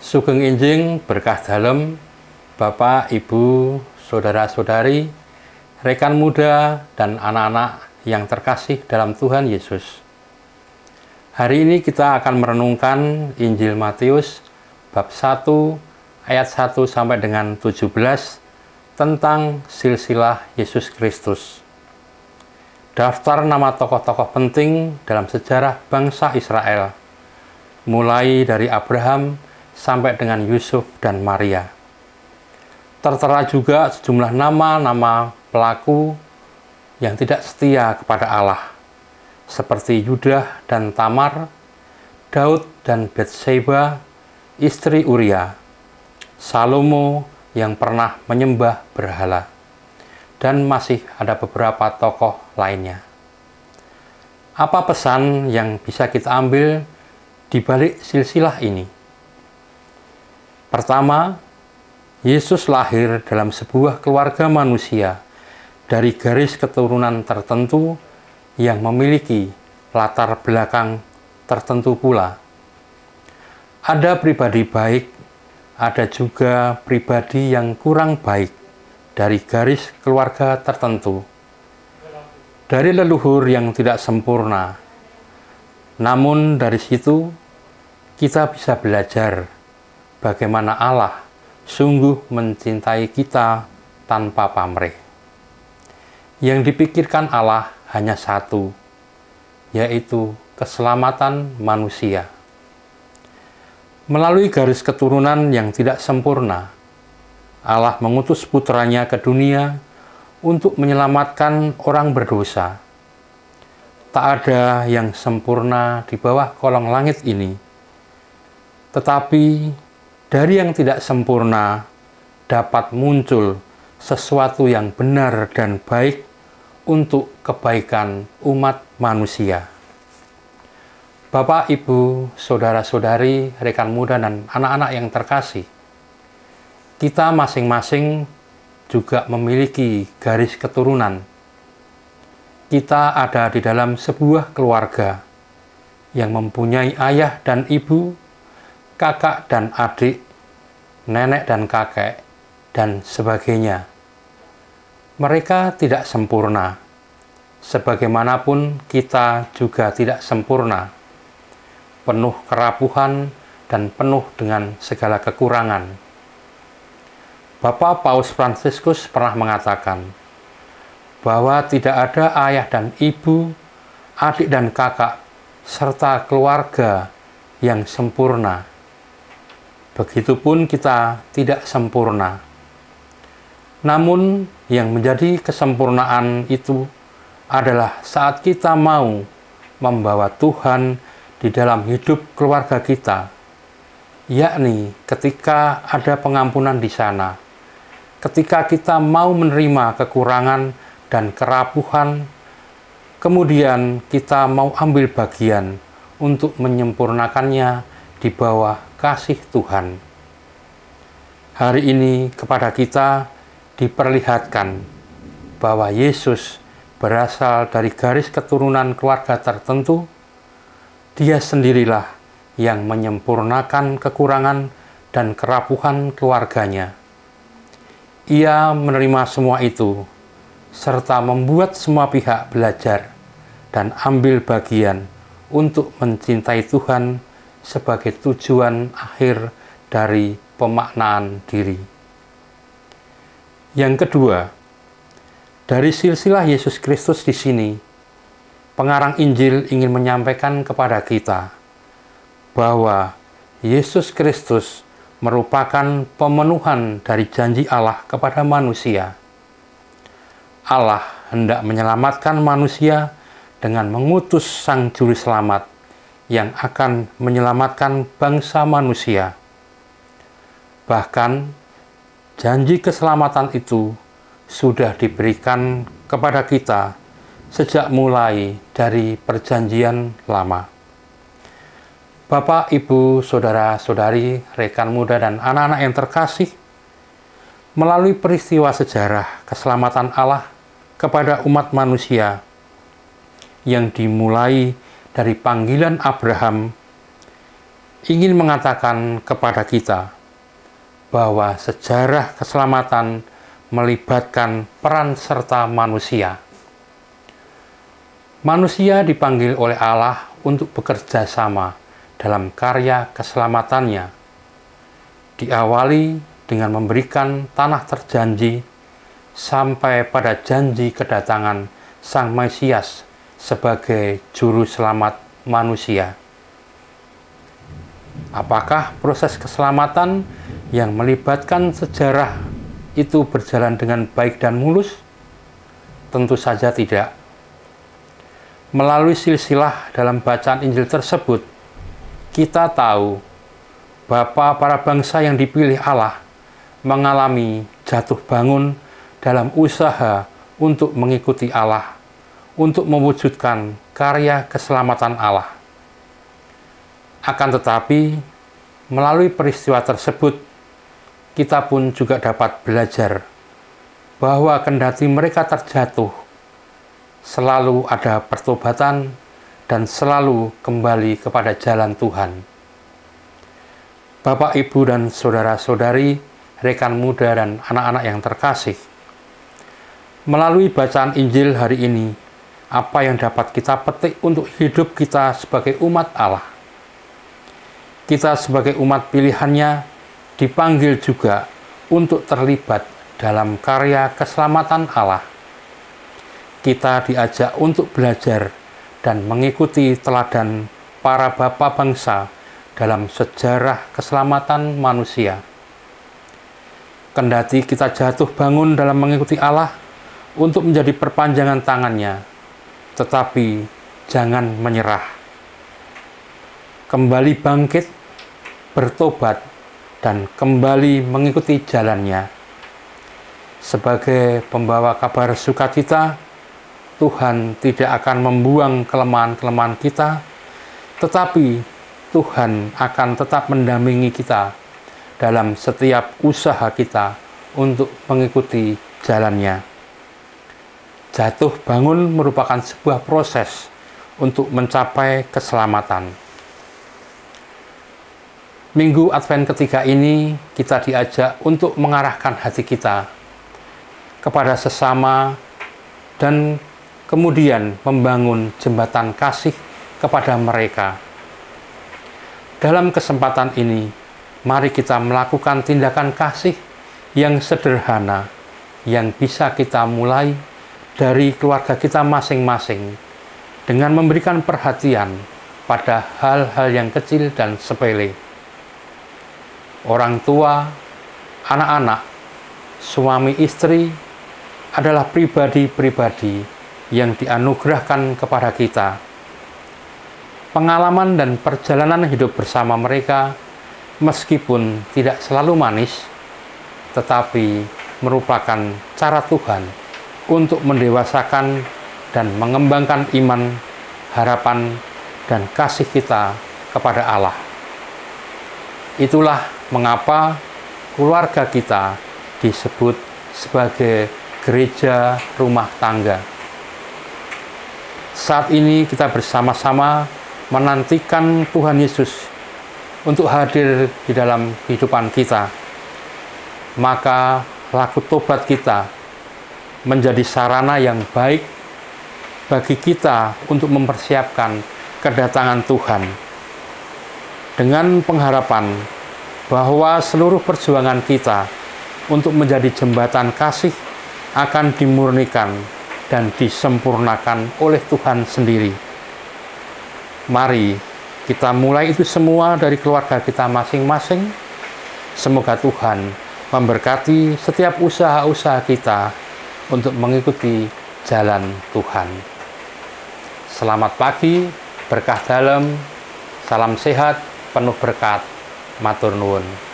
Sugeng Enjing berkah dalem, Bapak, Ibu, Saudara-saudari, rekan muda, dan anak-anak yang terkasih dalam Tuhan Yesus. Hari ini kita akan merenungkan Injil Matius bab 1 ayat 1 sampai dengan 17 tentang silsilah Yesus Kristus. Daftar nama tokoh-tokoh penting dalam sejarah bangsa Israel, mulai dari Abraham sampai dengan Yusuf dan Maria. Tertera juga sejumlah nama-nama pelaku yang tidak setia kepada Allah, seperti Yudah dan Tamar, Daud dan Batseba, istri Uria, Salomo yang pernah menyembah berhala, dan masih ada beberapa tokoh lainnya. Apa pesan yang bisa kita ambil di balik silsilah ini? Pertama, Yesus lahir dalam sebuah keluarga manusia dari garis keturunan tertentu yang memiliki latar belakang tertentu pula. Ada pribadi baik, ada juga pribadi yang kurang baik dari garis keluarga tertentu, dari leluhur yang tidak sempurna. Namun dari situ kita bisa belajar bagaimana Allah sungguh mencintai kita tanpa pamrih. Yang dipikirkan Allah hanya satu, yaitu keselamatan manusia. Melalui garis keturunan yang tidak sempurna, Allah mengutus putranya ke dunia untuk menyelamatkan orang berdosa. Tak ada yang sempurna di bawah kolong langit ini, tetapi dari yang tidak sempurna dapat muncul sesuatu yang benar dan baik untuk kebaikan umat manusia. Bapak, Ibu, Saudara-saudari, rekan muda, dan anak-anak yang terkasih, kita masing-masing juga memiliki garis keturunan. Kita ada di dalam sebuah keluarga yang mempunyai ayah dan ibu, kakak dan adik, nenek dan kakek, dan sebagainya. Mereka tidak sempurna, sebagaimanapun kita juga tidak sempurna, penuh kerapuhan dan penuh dengan segala kekurangan. Bapak Paus Fransiskus pernah mengatakan bahwa tidak ada ayah dan ibu, adik dan kakak, serta keluarga yang sempurna. Begitupun kita tidak sempurna. Namun yang menjadi kesempurnaan itu adalah saat kita mau membawa Tuhan di dalam hidup keluarga kita, yakni ketika ada pengampunan di sana, ketika kita mau menerima kekurangan dan kerapuhan, kemudian kita mau ambil bagian untuk menyempurnakannya di bawah kasih Tuhan. Hari ini kepada kita diperlihatkan bahwa Yesus berasal dari garis keturunan keluarga tertentu. Dia sendirilah yang menyempurnakan kekurangan dan kerapuhan keluarganya. Ia menerima semua itu, serta membuat semua pihak belajar dan ambil bagian untuk mencintai Tuhan sebagai tujuan akhir dari pemaknaan diri. Yang kedua, dari silsilah Yesus Kristus di sini, pengarang Injil ingin menyampaikan kepada kita bahwa Yesus Kristus merupakan pemenuhan dari janji Allah kepada manusia. Allah hendak menyelamatkan manusia dengan mengutus Sang Juru Selamat yang akan menyelamatkan bangsa manusia. Bahkan, janji keselamatan itu sudah diberikan kepada kita sejak mulai dari Perjanjian Lama. Bapak, Ibu, Saudara-saudari, rekan muda, dan anak-anak yang terkasih, melalui peristiwa sejarah keselamatan Allah kepada umat manusia yang dimulai dari panggilan Abraham ingin mengatakan kepada kita bahwa sejarah keselamatan melibatkan peran serta manusia. Manusia dipanggil oleh Allah untuk bekerja sama dalam karya keselamatannya. Diawali dengan memberikan tanah terjanji sampai pada janji kedatangan Sang Mesias sebagai juru selamat manusia. Apakah proses keselamatan yang melibatkan sejarah itu berjalan dengan baik dan mulus? Tentu saja tidak. Melalui silsilah dalam bacaan Injil tersebut, kita tahu bahwa para bangsa yang dipilih Allah mengalami jatuh bangun dalam usaha untuk mengikuti Allah, untuk mewujudkan karya keselamatan Allah. Akan tetapi, melalui peristiwa tersebut, kita pun juga dapat belajar bahwa kendati mereka terjatuh, selalu ada pertobatan dan selalu kembali kepada jalan Tuhan. Bapak, Ibu, dan saudara-saudari, rekan muda dan anak-anak yang terkasih, melalui bacaan Injil hari ini, apa yang dapat kita petik untuk hidup kita sebagai umat Allah? Kita sebagai umat pilihannya dipanggil juga untuk terlibat dalam karya keselamatan Allah. Kita diajak untuk belajar dan mengikuti teladan para bapa bangsa dalam sejarah keselamatan manusia. Kendati kita jatuh bangun dalam mengikuti Allah untuk menjadi perpanjangan tangannya, tetapi jangan menyerah. Kembali bangkit, bertobat, dan kembali mengikuti jalannya. Sebagai pembawa kabar sukacita, Tuhan tidak akan membuang kelemahan-kelemahan kita, tetapi Tuhan akan tetap mendampingi kita dalam setiap usaha kita untuk mengikuti jalannya. Jatuh bangun merupakan sebuah proses untuk mencapai keselamatan. Minggu Advent ketiga ini kita diajak untuk mengarahkan hati kita kepada sesama dan kemudian membangun jembatan kasih kepada mereka. Dalam kesempatan ini, mari kita melakukan tindakan kasih yang sederhana, yang bisa kita mulai dari keluarga kita masing-masing, dengan memberikan perhatian pada hal-hal yang kecil dan sepele. Orang tua, anak-anak, suami istri adalah pribadi-pribadi yang dianugerahkan kepada kita. Pengalaman dan perjalanan hidup bersama mereka, meskipun tidak selalu manis, tetapi merupakan cara Tuhan untuk mendewasakan dan mengembangkan iman, harapan, dan kasih kita kepada Allah. Itulah mengapa keluarga kita disebut sebagai gereja rumah tangga. Saat ini kita bersama-sama menantikan Tuhan Yesus untuk hadir di dalam kehidupan kita. Maka laku tobat kita menjadi sarana yang baik bagi kita untuk mempersiapkan kedatangan Tuhan. Dengan pengharapan bahwa seluruh perjuangan kita untuk menjadi jembatan kasih akan dimurnikan dan disempurnakan oleh Tuhan sendiri. Mari kita mulai itu semua dari keluarga kita masing-masing. Semoga Tuhan memberkati setiap usaha-usaha kita untuk mengikuti jalan Tuhan. Selamat pagi, berkah dalam, salam sehat, penuh berkat, matur nuwun.